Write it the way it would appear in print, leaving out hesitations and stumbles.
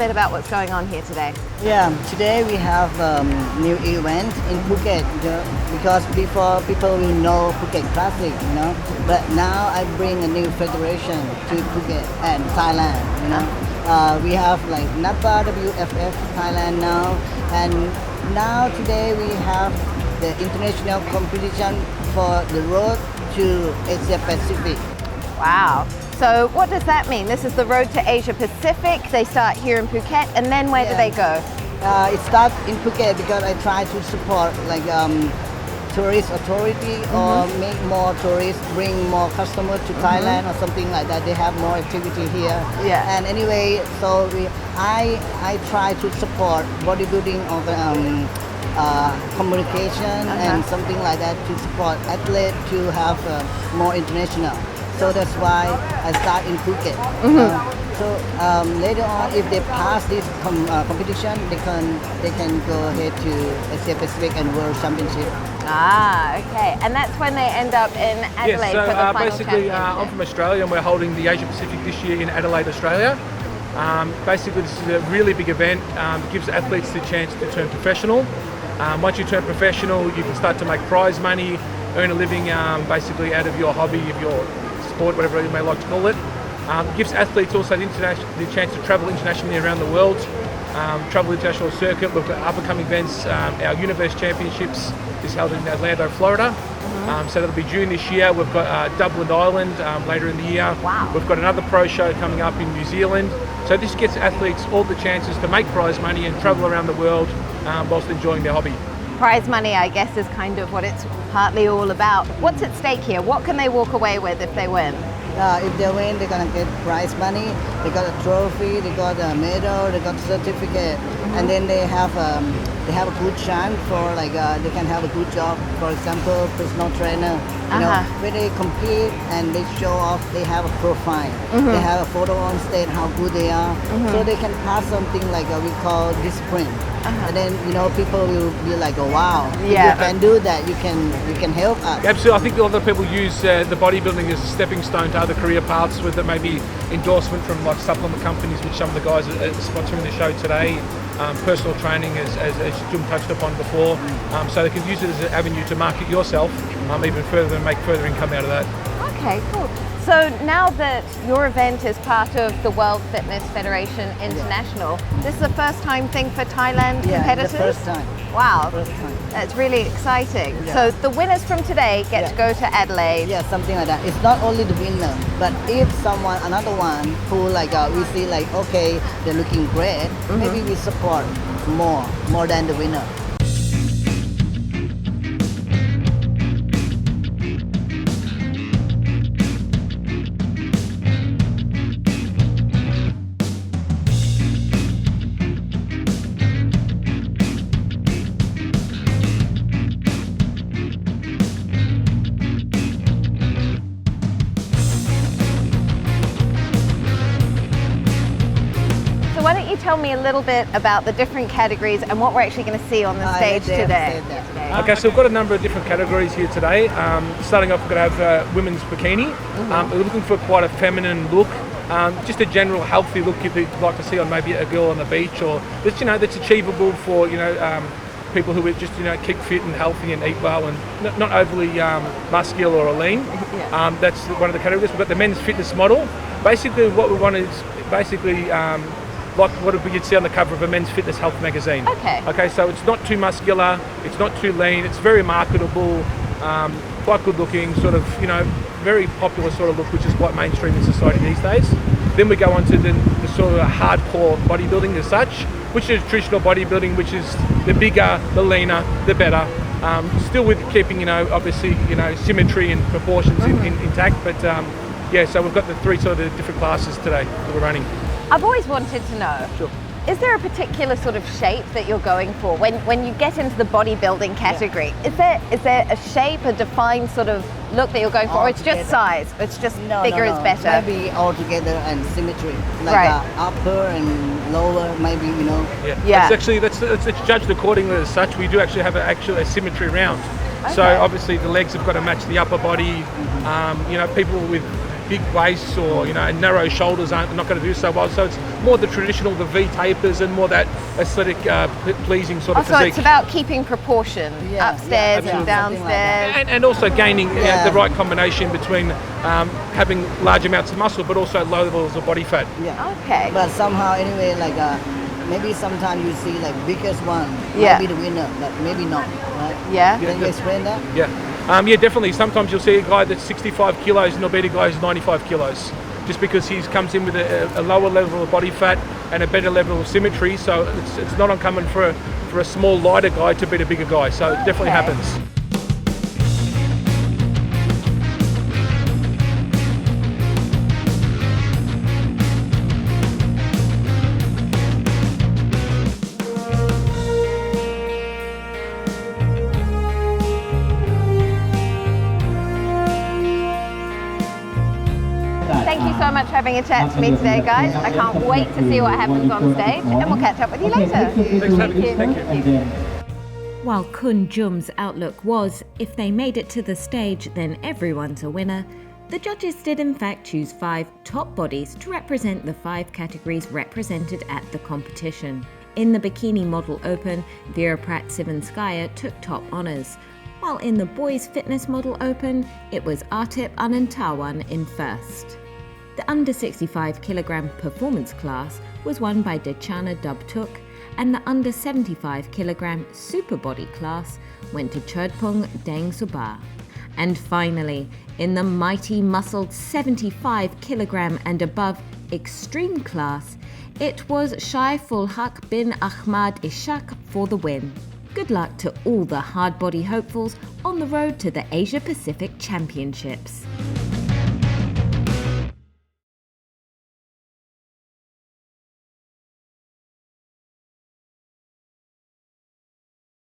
bit about what's going on here today. Yeah, today we have new event in Phuket, because before people will know Phuket Classic, but now I bring a new federation to Phuket and Thailand, we have like NABBA, WFF Thailand now, and now today we have the international competition for the road to Asia-Pacific. Wow. So what does that mean? This is the road to Asia-Pacific. They start here in Phuket, and then where do they go? It starts in Phuket because I try to support like tourist authority or make more tourists, bring more customers to Thailand or something like that. They have more activity here. Yeah. And anyway, so I try to support bodybuilding or communication and something like that to support Adelaide to have more international. So that's why I start in Phuket. Later on, if they pass this competition, they can go ahead to Asia-Pacific and World Championship. Ah, okay. And that's when they end up in Adelaide for the final basically, championship. I'm from Australia, and we're holding the Asia-Pacific this year in Adelaide, Australia. Basically, this is a really big event. It gives athletes the chance to turn professional. Once you turn professional, you can start to make prize money, earn a living basically out of your hobby, of your sport, whatever you may like to call it. Gives athletes also the chance to travel internationally around the world, travel the international circuit, look at up-and-coming events. Our Universe Championships is held in Orlando, Florida. So that'll be June this year. We've got Dublin, Ireland later in the year. Wow. We've got another pro show coming up in New Zealand. So this gets athletes all the chances to make prize money and travel around the world whilst enjoying their hobby. Prize money, I guess, is kind of what it's partly all about. What's at stake here? What can they walk away with if they win? If they win, they're gonna get prize money. They got a trophy, they got a medal, they got a certificate, and then they have a good chance for like they can have a good job. For example, personal trainer. When they compete and they show off, they have a profile. They have a photo on stage how good they are, so they can pass something like we call discipline. And then people will be like, oh wow, if you can do that, you can help us. Absolutely, I think a lot of people use the bodybuilding as a stepping stone to other career paths, with maybe endorsement from like supplement companies, which some of the guys are sponsoring the show today. Personal training, as Joom touched upon before, so they can use it as an avenue to market yourself even further and make further income out of that. Okay, cool. So now that your event is part of the World Fitness Federation International, this is a first time thing for Thailand competitors? The first time. Wow, First time. that's really exciting. Yeah. So the winners from today get to go to Adelaide. Yeah, something like that. It's not only the winner, but if another one who we see like, okay, they're looking great, maybe we support more than the winner. Why don't you tell me a little bit about the different categories and what we're actually going to see on the stage today? Okay, so we've got a number of different categories here today. Starting off, we're going to have women's bikini. We're looking for quite a feminine look, just a general healthy look you'd like to see on maybe a girl on the beach, or that's achievable for people who are just keep fit and healthy and eat well and not overly muscular or lean. That's one of the categories. We've got the men's fitness model. Basically, what we want is like what you'd see on the cover of a men's fitness health magazine. Okay, so it's not too muscular, it's not too lean, it's very marketable, quite good looking, sort of, very popular sort of look, which is quite mainstream in society these days. Then we go on to the sort of hardcore bodybuilding as such, which is traditional bodybuilding, which is the bigger, the leaner, the better. Still with keeping, obviously, symmetry and proportions intact, but so we've got the three sort of different classes today that we're running. I've always wanted to know, Sure. Is there a particular sort of shape that you're going for when you get into the bodybuilding category? Yeah. Is there a shape, a defined sort of look that you're going for, or it's just size? It's just bigger is better? Maybe all together and symmetry, like Right. upper and lower, maybe Yeah. It's actually it's judged accordingly as such. We do actually have a symmetry round. So Okay. obviously the legs have got to match the upper body. People with big waists or narrow shoulders are not going to do so well. So it's more the traditional, the V tapers, and more that aesthetic, pleasing sort of So physique. it's about keeping proportion Yeah, upstairs yeah, and something like that. downstairs. And also gaining the right combination between having large amounts of muscle, but also low levels of body fat. Yeah. Okay. But somehow, anyway, like maybe sometimes you see like biggest one Yeah. might be the winner, but maybe not, right? Yeah. Can you explain that? Yeah, definitely. Sometimes you'll see a guy that's 65 kilos and he'll beat a guy who's 95 kilos, just because he comes in with a lower level of body fat and a better level of symmetry. So it's not uncommon for a small, lighter guy to beat a bigger guy. So it definitely Okay. happens. Thank you so much for having a chat to me today, guys. I can't wait to see what happens on stage, and we'll catch up with you later. Thanks for having me. Thank you. While Kun Joom's outlook was, if they made it to the stage, then everyone's a winner, the judges did in fact choose 5 top bodies to represent the 5 categories represented at the competition. In the Bikini Model Open, Vera Pratsivanskaya took top honours, while in the Boys Fitness Model Open, it was Artip Anantawan in first. The under 65 kilogram performance class was won by Dechana Dubtuk, and the under 75 kilogram super body class went to Cherdpung Deng Suba. And finally, in the mighty muscled 75 kilogram and above extreme class, it was Shaiful Haq bin Ahmad Ishak for the win. Good luck to all the hard body hopefuls on the road to the Asia-Pacific Championships.